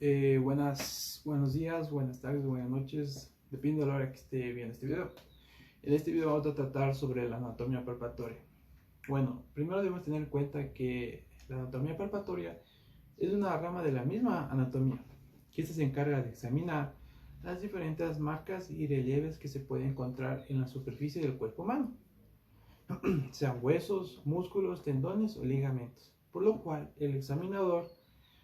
Buenos días, buenas tardes, buenas noches, depende de la hora que esté viendo este video. En este video vamos a tratar sobre la anatomía palpatoria. Bueno, primero debemos tener en cuenta que la anatomía palpatoria es una rama de la misma anatomía, que esta se encarga de examinar las diferentes marcas y relieves que se pueden encontrar en la superficie del cuerpo humano, sean huesos, músculos, tendones o ligamentos, por lo cual el examinador,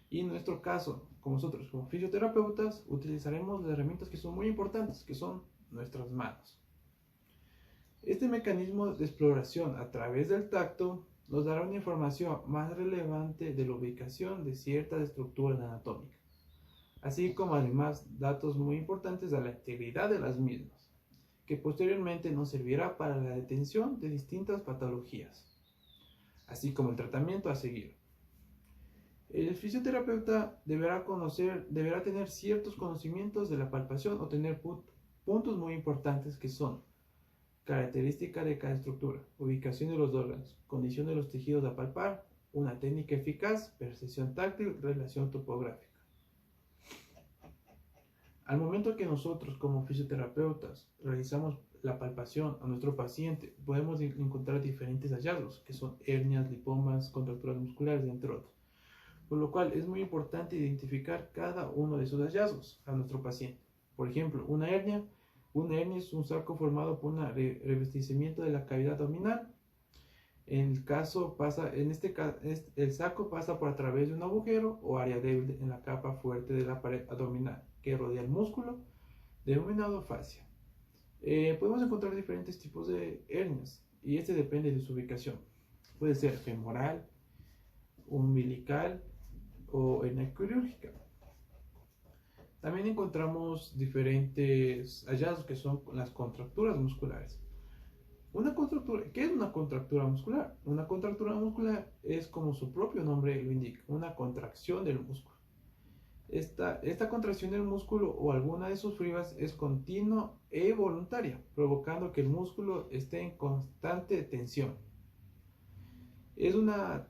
y en nuestro caso, como nosotros como fisioterapeutas, utilizaremos las herramientas que son muy importantes, que son nuestras manos. Este mecanismo de exploración a través del tacto nos dará una información más relevante de la ubicación de ciertas estructuras anatómicas, así como además datos muy importantes de la integridad de las mismas, que posteriormente nos servirá para la detención de distintas patologías, así como el tratamiento a seguir. El fisioterapeuta deberá tener ciertos conocimientos de la palpación o tener puntos muy importantes que son característica de cada estructura, ubicación de los órganos, condición de los tejidos a palpar, una técnica eficaz, percepción táctil, relación topográfica. Al momento que nosotros como fisioterapeutas realizamos la palpación a nuestro paciente, podemos encontrar diferentes hallazgos, que son hernias, lipomas, contracturas musculares, entre otros. Por lo cual es muy importante identificar cada uno de esos hallazgos a nuestro paciente. Por ejemplo, una hernia es un saco formado por un revestimiento de la cavidad abdominal. El saco pasa por a través de un agujero o área débil en la capa fuerte de la pared abdominal que rodea el músculo, denominado fascia. Podemos encontrar diferentes tipos de hernias y este depende de su ubicación. Puede ser femoral, umbilical o hernia quirúrgica. También encontramos diferentes hallazgos que son las contracturas musculares. ¿Qué es una contractura muscular? Una contractura muscular es, como su propio nombre lo indica, una contracción del músculo. Esta contracción del músculo o alguna de sus fibras es continua e voluntaria, provocando que el músculo esté en constante tensión. Es una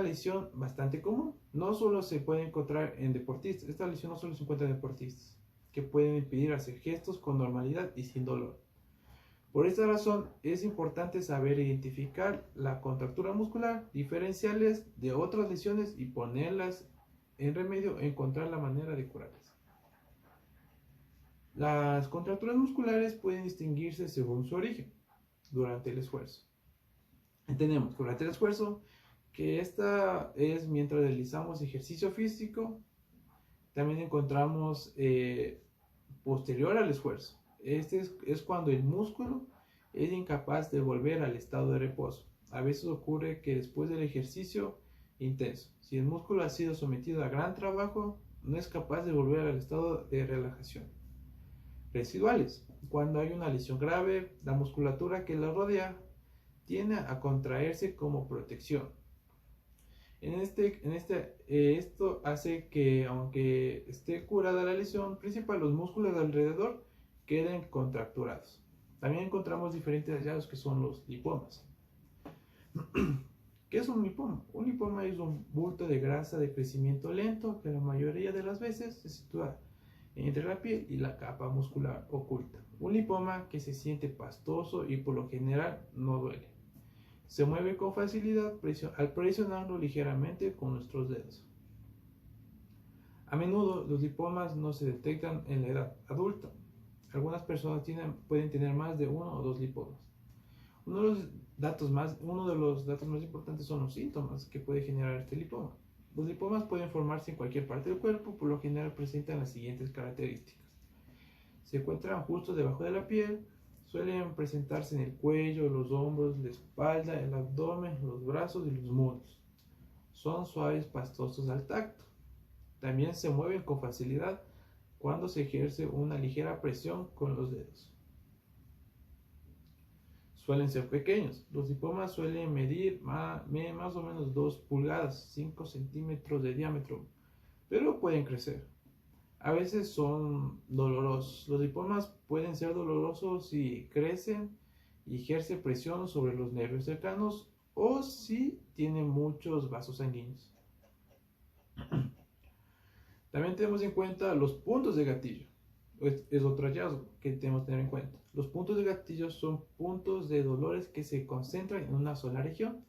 lesión bastante común. No solo se puede encontrar en deportistas. Esta lesión no solo se encuentra en deportistas, que pueden impedir hacer gestos con normalidad y sin dolor. Por esta razón, es importante saber identificar la contractura muscular, diferenciarlas de otras lesiones y ponerlas en remedio e encontrar la manera de curarlas. Las contracturas musculares pueden distinguirse según su origen durante el esfuerzo. Tenemos durante el esfuerzo, que esta es mientras realizamos ejercicio físico. También encontramos posterior al esfuerzo. Este es cuando el músculo es incapaz de volver al estado de reposo. A veces ocurre que después del ejercicio intenso, si el músculo ha sido sometido a gran trabajo, no es capaz de volver al estado de relajación. Residuales, cuando hay una lesión grave, la musculatura que la rodea tiende a contraerse como protección. Esto hace que, aunque esté curada la lesión principal, los músculos de alrededor queden contracturados. También encontramos diferentes hallazgos que son los lipomas. ¿Qué es un lipoma? Un lipoma es un bulto de grasa de crecimiento lento que la mayoría de las veces se sitúa entre la piel y la capa muscular oculta. Un lipoma que se siente pastoso y por lo general no duele. Se mueve con facilidad al presionarlo ligeramente con nuestros dedos. A menudo los lipomas no se detectan en la edad adulta. Algunas personas pueden tener más de uno o dos lipomas. Uno de los datos más importantes son los síntomas que puede generar este lipoma. Los lipomas pueden formarse en cualquier parte del cuerpo, por lo general presentan las siguientes características. Se encuentran justo debajo de la piel. Suelen presentarse en el cuello, los hombros, la espalda, el abdomen, los brazos y los muslos. Son suaves, pastosos al tacto. También se mueven con facilidad cuando se ejerce una ligera presión con los dedos. Suelen ser pequeños. Los lipomas suelen medir más o menos 2 pulgadas, 5 centímetros de diámetro, pero pueden crecer. A veces son dolorosos. Los lipomas pueden ser dolorosos si crecen y ejercen presión sobre los nervios cercanos o si tienen muchos vasos sanguíneos. También tenemos en cuenta los puntos de gatillo. Es otro hallazgo que tenemos que tener en cuenta. Los puntos de gatillo son puntos de dolores que se concentran en una sola región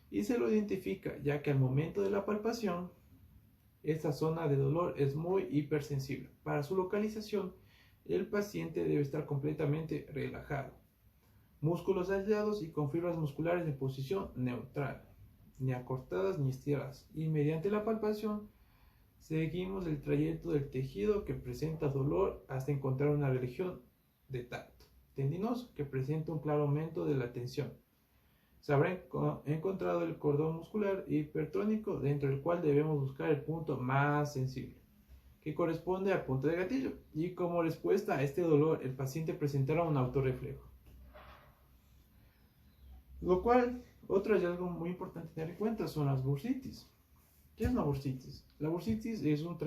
y se lo identifica ya que al momento de la palpación esta zona de dolor es muy hipersensible. Para su localización el paciente debe estar completamente relajado, músculos aislados y con fibras musculares en posición neutral, ni acortadas ni estiradas, y mediante la palpación seguimos el trayecto del tejido que presenta dolor hasta encontrar una región de tacto tendinoso que presenta un claro aumento de la tensión. Se habrá encontrado el cordón muscular hipertónico dentro del cual debemos buscar el punto más sensible, que corresponde al punto de gatillo, y como respuesta a este dolor el paciente presentará un autorreflejo. Lo cual, otro hallazgo muy importante tener en cuenta son las bursitis. ¿Qué es una bursitis? La bursitis es un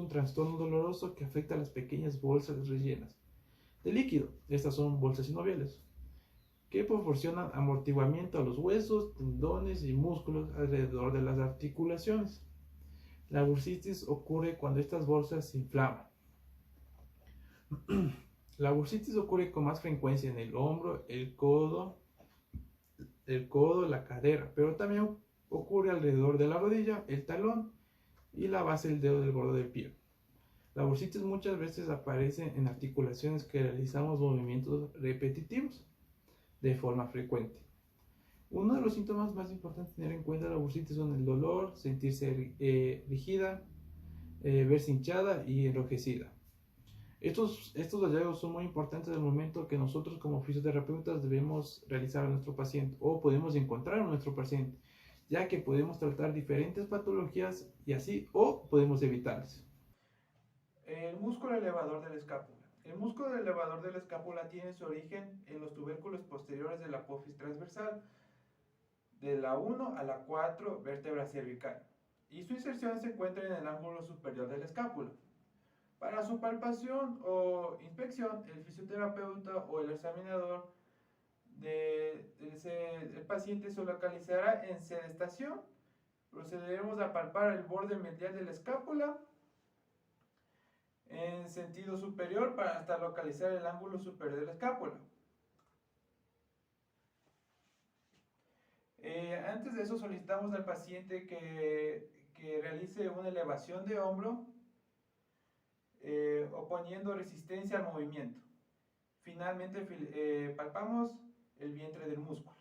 trastorno doloroso que afecta a las pequeñas bolsas rellenas de líquido. Estas son bolsas sinoviales que proporcionan amortiguamiento a los huesos, tendones y músculos alrededor de las articulaciones. La bursitis ocurre cuando estas bolsas se inflaman. La bursitis ocurre con más frecuencia en el hombro, el codo, la cadera, pero también ocurre alrededor de la rodilla, el talón y la base del dedo del gordo del pie. La bursitis muchas veces aparece en articulaciones que realizamos movimientos repetitivos de forma frecuente. Uno de los síntomas más importantes a tener en cuenta de la bursitis son el dolor, sentirse rígida, verse hinchada y enrojecida. Estos hallazgos son muy importantes al momento que nosotros como fisioterapeutas debemos realizar a nuestro paciente o podemos encontrar a nuestro paciente, ya que podemos tratar diferentes patologías y así o podemos evitarlas. El músculo elevador de la escápula. El músculo elevador de la escápula tiene su origen en los tubérculos posteriores de la apófisis transversal, de la 1 a la 4 vértebra cervical, y su inserción se encuentra en el ángulo superior de la escápula. Para su palpación o inspección, el fisioterapeuta o el examinador del paciente se localizará en sedestación. Procederemos a palpar el borde medial de la escápula en sentido superior para hasta localizar el ángulo superior de la escápula. Antes de eso solicitamos al paciente que realice una elevación de hombro oponiendo resistencia al movimiento. Finalmente palpamos el vientre del músculo.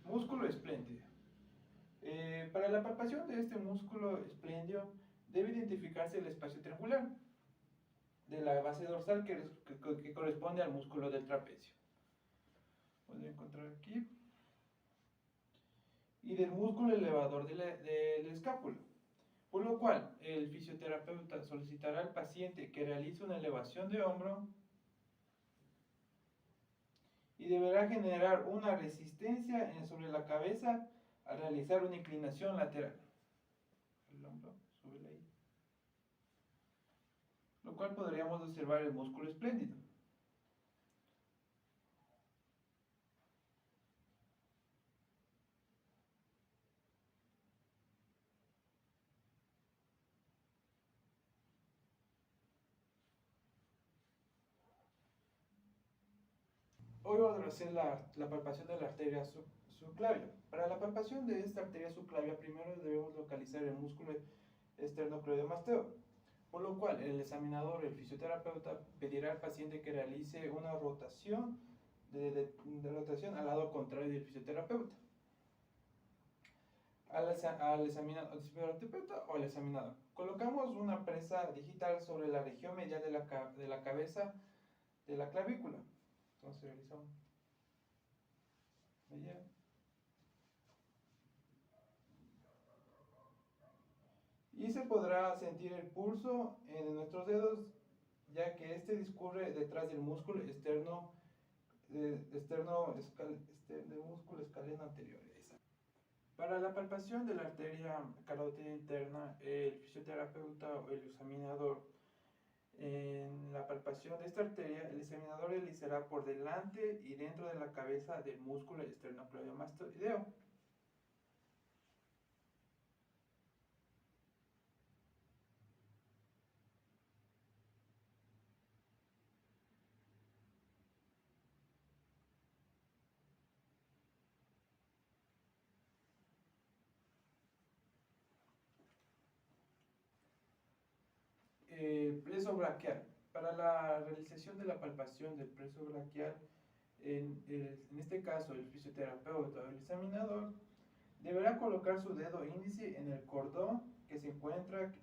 Músculo espléndido. Para la palpación de este músculo espléndido debe identificarse el espacio triangular de la base dorsal que corresponde al músculo del trapecio. Pueden encontrar aquí. Y del músculo elevador de la escápula. Por lo cual, el fisioterapeuta solicitará al paciente que realice una elevación de hombro y deberá generar una resistencia sobre la cabeza al realizar una inclinación lateral. El hombro, súbele ahí. Lo cual podríamos observar el músculo espléndido. Hoy vamos a hacer la palpación de la arteria subclavia. Para la palpación de esta arteria subclavia, primero debemos localizar el músculo esternocleidomasteo, por lo cual el examinador, el fisioterapeuta, pedirá al paciente que realice una rotación de rotación al lado contrario del fisioterapeuta. Al fisioterapeuta o al examinador. Colocamos una presa digital sobre la región medial de la cabeza de la clavícula. Entonces realizamos allá. Y se podrá sentir el pulso en nuestros dedos, ya que este discurre detrás del músculo del músculo escaleno anterior. Para la palpación de la arteria carótida interna, el fisioterapeuta o el examinador, en la palpación de esta arteria, el examinador realizará por delante y dentro de la cabeza del músculo esternocleidomastoideo. Preso braquial. Para la realización de la palpación del preso braquial, en este caso el fisioterapeuta o el examinador deberá colocar su dedo índice en el cordón que se encuentra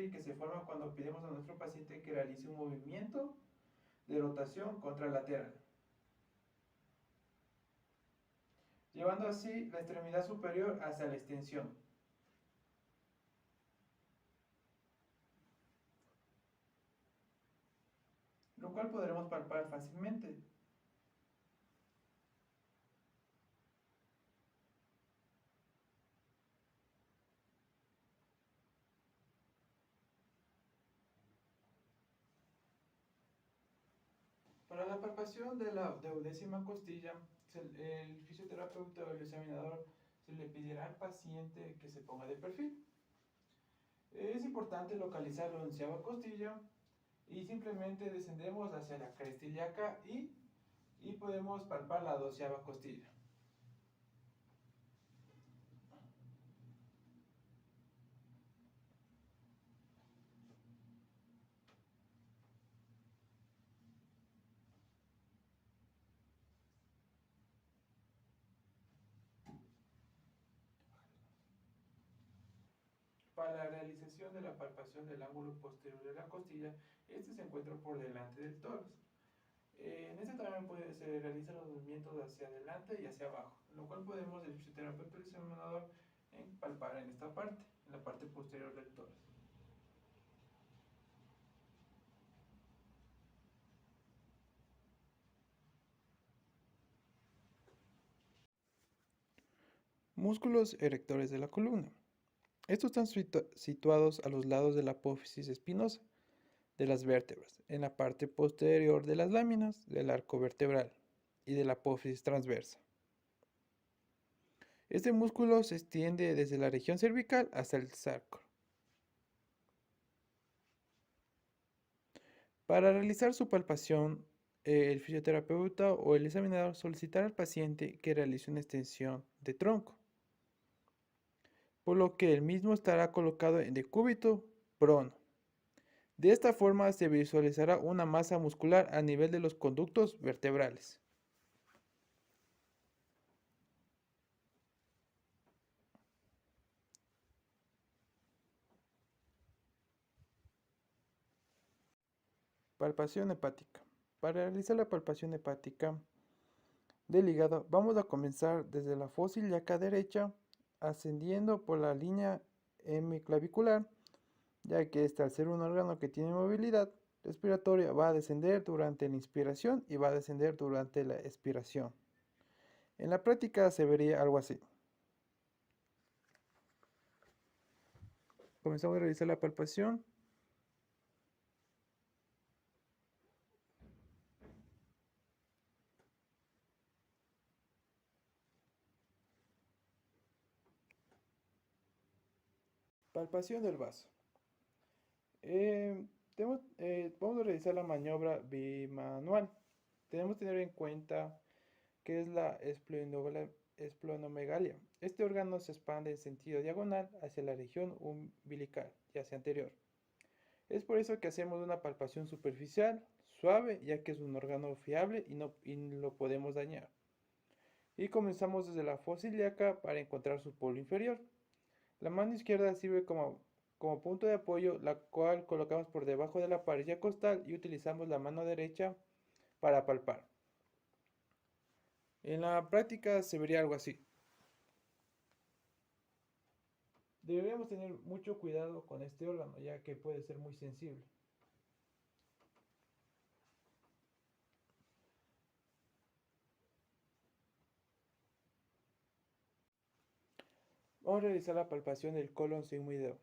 y que se forma cuando pedimos a nuestro paciente que realice un movimiento de rotación contralateral, llevando así la extremidad superior hacia la extensión. Lo cual podremos palpar fácilmente. Para la palpación de la duodécima costilla, el fisioterapeuta o el examinador se le pedirá al paciente que se ponga de perfil. Es importante localizar la onceava costilla y simplemente descendemos hacia la cresta ilíaca y podemos palpar la doceava costilla. Para la realización de la palpación del ángulo posterior de la costilla, este se encuentra por delante del tórax. En este también se realizan los movimientos hacia adelante y hacia abajo, lo cual podemos el fisioterapeuta y el examinador palpar en esta parte, en la parte posterior del tórax. Músculos erectores de la columna. Estos están situados a los lados de la apófisis espinosa de las vértebras, en la parte posterior de las láminas del arco vertebral y de la apófisis transversa. Este músculo se extiende desde la región cervical hasta el sacro. Para realizar su palpación, el fisioterapeuta o el examinador solicitará al paciente que realice una extensión de tronco, por lo que el mismo estará colocado en decúbito prono. De esta forma se visualizará una masa muscular a nivel de los conductos vertebrales. Palpación hepática. Para realizar la palpación hepática del hígado, vamos a comenzar desde la fosa ilíaca derecha, ascendiendo por la línea hemiclavicular, ya que este, al ser un órgano que tiene movilidad respiratoria, va a descender durante la inspiración y va a descender durante la expiración. En la práctica se vería algo así. Comenzamos a realizar la palpación. Palpación del vaso. Vamos a realizar la maniobra bimanual. Tenemos que tener en cuenta que es la esplenomegalia. Este órgano se expande en sentido diagonal hacia la región umbilical y hacia anterior. Es por eso que hacemos una palpación superficial, suave, ya que es un órgano fiable y no lo podemos dañar. Y comenzamos desde la fosa ilíaca para encontrar su polo inferior. La mano izquierda sirve como punto de apoyo, la cual colocamos por debajo de la parilla costal y utilizamos la mano derecha para palpar. En la práctica se vería algo así. Debemos tener mucho cuidado con este órgano, ya que puede ser muy sensible. Vamos a realizar la palpación del colon sigmoideo.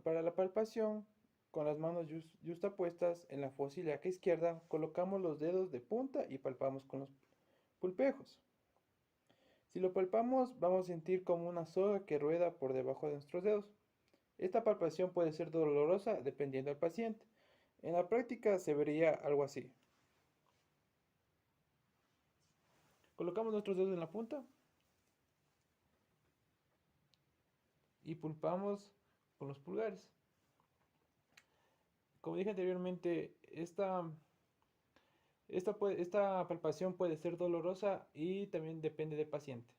Para la palpación, con las manos yustapuestas en la fosa ilíaca izquierda, colocamos los dedos de punta y palpamos con los pulpejos. Si lo palpamos, vamos a sentir como una soga que rueda por debajo de nuestros dedos. Esta palpación puede ser dolorosa dependiendo del paciente. En la práctica se vería algo así. Colocamos nuestros dedos en la punta y pulpamos con los pulgares. Como dije anteriormente, esta palpación puede ser dolorosa y también depende del paciente.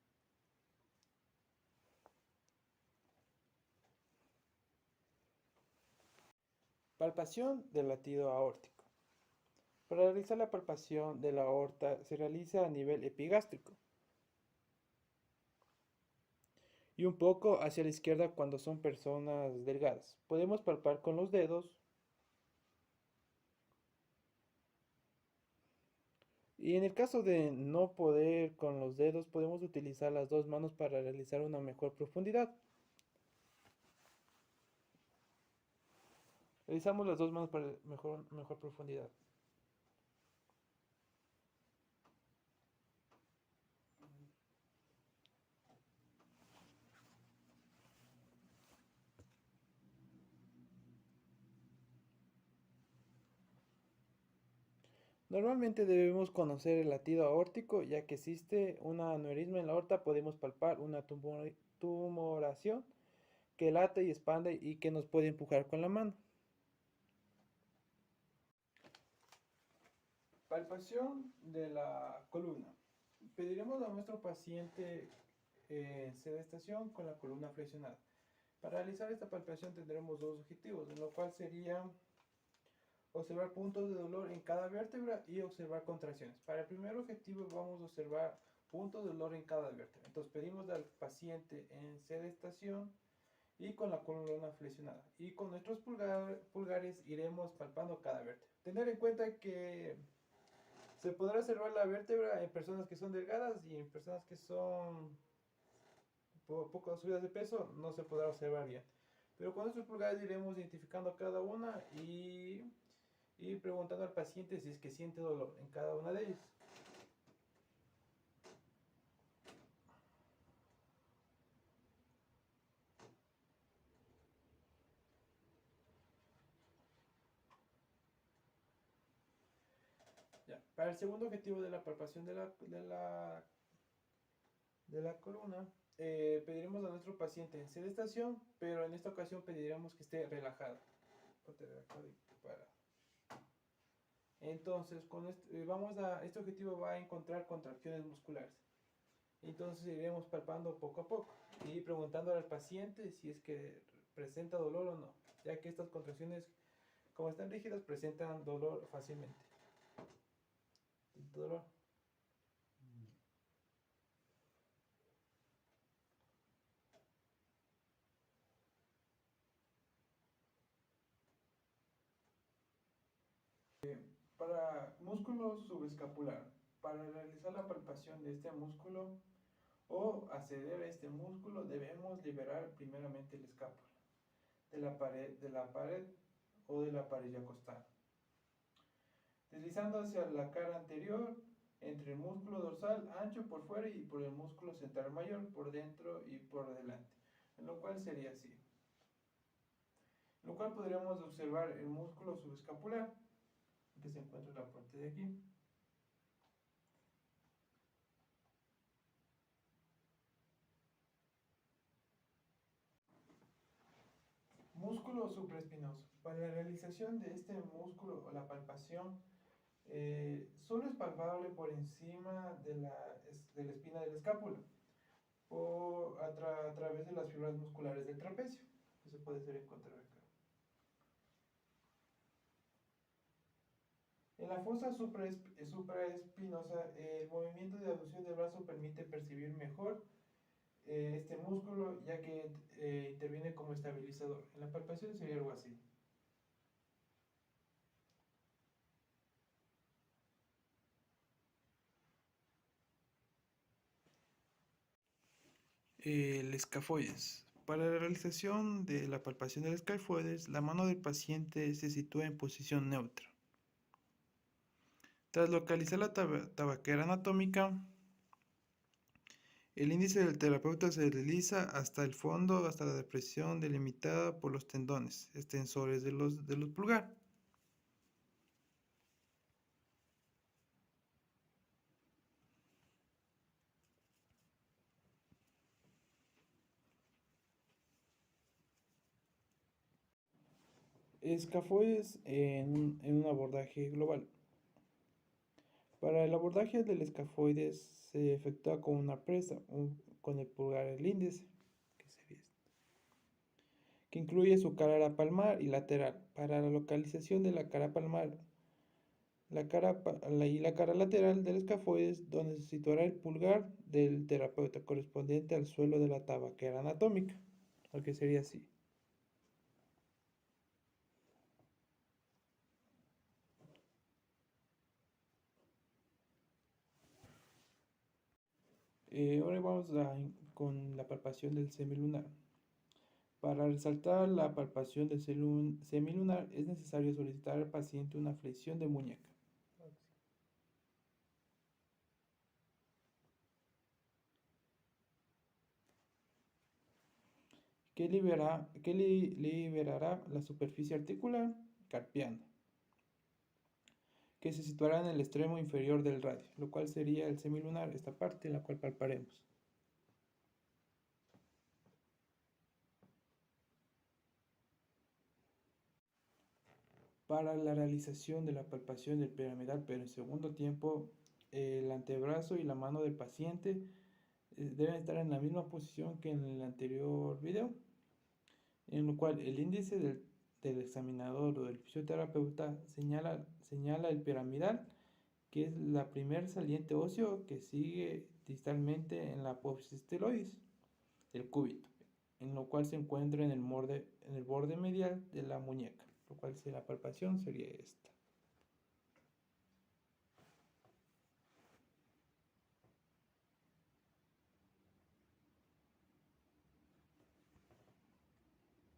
Palpación del latido aórtico. Para realizar la palpación de la aorta se realiza a nivel epigástrico y un poco hacia la izquierda cuando son personas delgadas. Podemos palpar con los dedos y en el caso de no poder con los dedos podemos utilizar las dos manos para realizar una mejor profundidad. Realizamos las dos manos para mejor profundidad. Normalmente debemos conocer el latido aórtico, ya que existe un aneurisma en la aorta, podemos palpar una tumoración que late y expande y que nos puede empujar con la mano. Palpación de la columna. Pediremos a nuestro paciente sedestación con la columna flexionada. Para realizar esta palpación tendremos dos objetivos, en lo cual sería observar puntos de dolor en cada vértebra y observar contracciones. Para el primer objetivo vamos a observar puntos de dolor en cada vértebra. Entonces pedimos al paciente en sedestación y con la columna flexionada. Y con nuestros pulgares iremos palpando cada vértebra. Tener en cuenta que se podrá observar la vértebra en personas que son delgadas y en personas que son poco subidas de peso no se podrá observar bien. Pero con nuestros pulgares iremos identificando cada una y preguntando al paciente si es que siente dolor en cada una de ellas. Ya. Para el segundo objetivo de la palpación de la columna, pediremos a nuestro paciente en sedestación, pero en esta ocasión pediremos que esté relajado. Entonces, este objetivo va a encontrar contracciones musculares. Entonces iremos palpando poco a poco y preguntando al paciente si es que presenta dolor o no, ya que estas contracciones, como están rígidas, presentan dolor fácilmente. Dolor. Para músculo subescapular, para realizar la palpación de este músculo o acceder a este músculo debemos liberar primeramente la escápula de la pared o de la pared costal, deslizando hacia la cara anterior entre el músculo dorsal ancho por fuera y por el músculo central mayor por dentro y por delante, en lo cual sería así. En lo cual podríamos observar el músculo subescapular que se encuentra en la parte de aquí. Músculo supraespinoso. Para la realización de este músculo o la palpación, solo es palpable por encima de la espina de la escápula o a través de las fibras musculares del trapecio. Eso puede ser encontrado acá. En la fosa supraespinosa, el movimiento de aducción del brazo permite percibir mejor este músculo, ya que interviene como estabilizador. En la palpación sería algo así. El escafoides. Para la realización de la palpación del escafoides, la mano del paciente se sitúa en posición neutra. Tras localizar la tabaquera anatómica, el índice del terapeuta se desliza hasta el fondo, hasta la depresión delimitada por los tendones extensores de los pulgar. Escafoides en un abordaje global. Para el abordaje del escafoides se efectúa con una presa, con el pulgar el índice, que sería este, que incluye su cara palmar y lateral. Para la localización de la cara palmar y la cara lateral del escafoides, donde se situará el pulgar del terapeuta correspondiente al suelo de la tabaquera anatómica, lo que sería así. Ahora vamos con la palpación del semilunar. Para resaltar la palpación del semilunar es necesario solicitar al paciente una flexión de muñeca. Que liberará la superficie articular carpiana, que se situará en el extremo inferior del radio, lo cual sería el semilunar, esta parte en la cual palparemos. Para la realización de la palpación del piramidal, pero en segundo tiempo, el antebrazo y la mano del paciente deben estar en la misma posición que en el anterior video, en lo cual el índice del examinador o del fisioterapeuta señala el piramidal, que es la primer saliente óseo que sigue distalmente en la apófisis teloides, el cúbito, en lo cual se encuentra en el borde medial de la muñeca, lo cual si la palpación sería esta.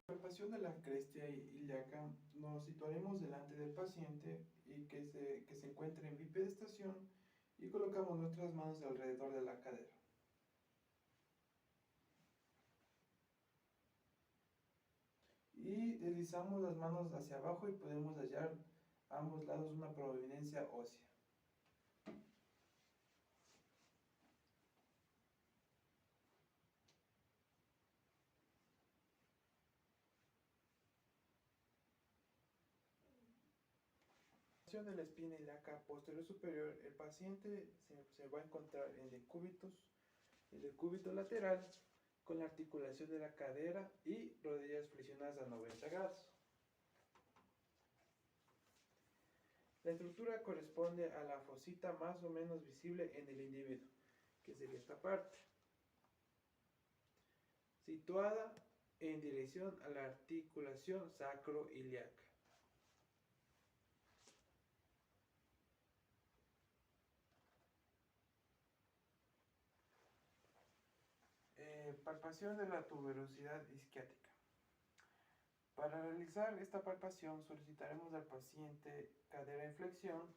La palpación de la cresta ilíaca nos situaremos delante del paciente y que se encuentre en bipedestación y colocamos nuestras manos alrededor de la cadera. Y deslizamos las manos hacia abajo y podemos hallar a ambos lados una prominencia ósea. De la espina ilíaca posterior superior, el paciente se va a encontrar en el decúbito lateral con la articulación de la cadera y rodillas flexionadas a 90 grados. La estructura corresponde a la fosita más o menos visible en el individuo, que sería esta parte, situada en dirección a la articulación sacroiliaca. Palpación de la tuberosidad isquiática. Para realizar esta palpación solicitaremos al paciente cadera en flexión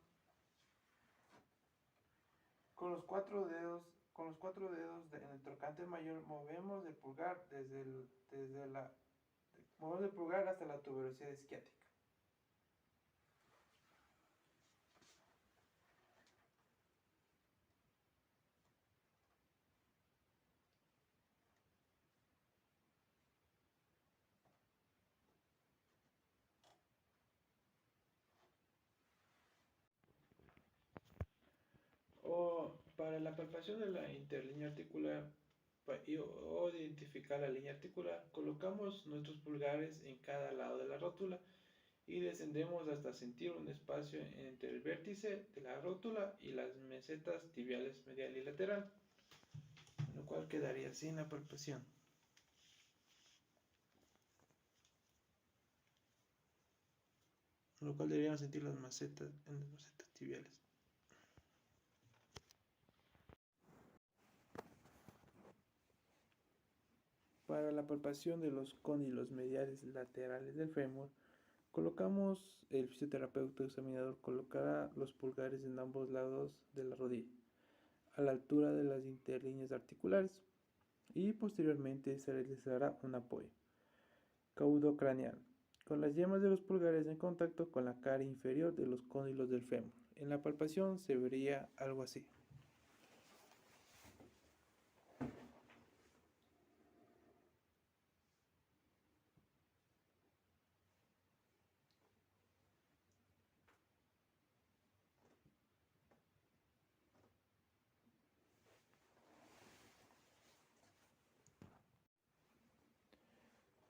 con los cuatro dedos en el trocante mayor movemos el pulgar movemos el pulgar hasta la tuberosidad isquiática. O para la palpación de la interlínea articular o identificar la línea articular, colocamos nuestros pulgares en cada lado de la rótula y descendemos hasta sentir un espacio entre el vértice de la rótula y las mesetas tibiales medial y lateral, lo cual quedaría así en la palpación. Lo cual deberíamos sentir las mesetas tibiales. Para la palpación de los cóndilos mediales laterales del fémur, colocamos, el fisioterapeuta examinador colocará los pulgares en ambos lados de la rodilla, a la altura de las interlíneas articulares, y posteriormente se realizará un apoyo caudocraneal, con las yemas de los pulgares en contacto con la cara inferior de los cóndilos del fémur. En la palpación se vería algo así.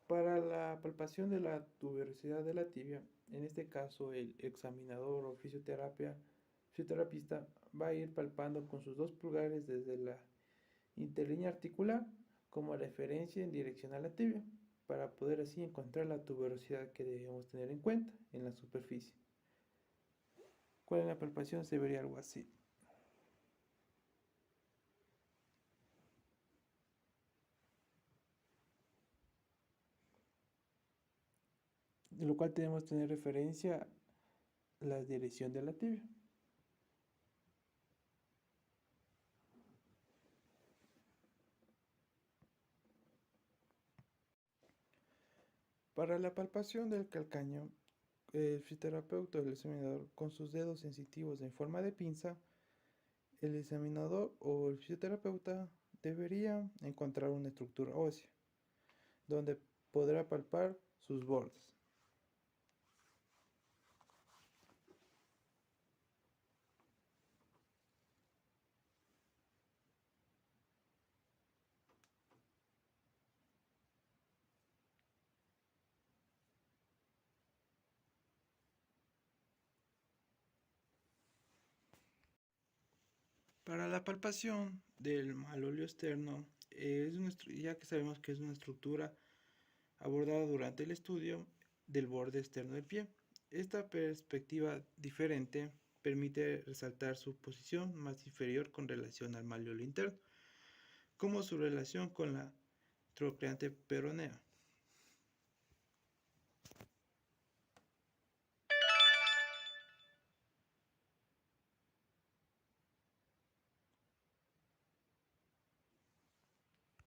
Para la palpación de la tuberosidad de la tibia, en este caso el examinador o fisioterapista va a ir palpando con sus dos pulgares desde la interlínea articular como referencia en dirección a la tibia, para poder así encontrar la tuberosidad que debemos tener en cuenta en la superficie. ¿Cuál en la palpación se vería algo así? De lo cual tenemos que tener referencia la dirección de la tibia. Para la palpación del calcáneo, el fisioterapeuta o el examinador con sus dedos sensitivos en forma de pinza, el examinador o el fisioterapeuta debería encontrar una estructura ósea donde podrá palpar sus bordes. Para la palpación del malolio externo, ya que sabemos que es una estructura abordada durante el estudio del borde externo del pie. Esta perspectiva diferente permite resaltar su posición más inferior con relación al malleolo interno, como su relación con la trocleante peronea.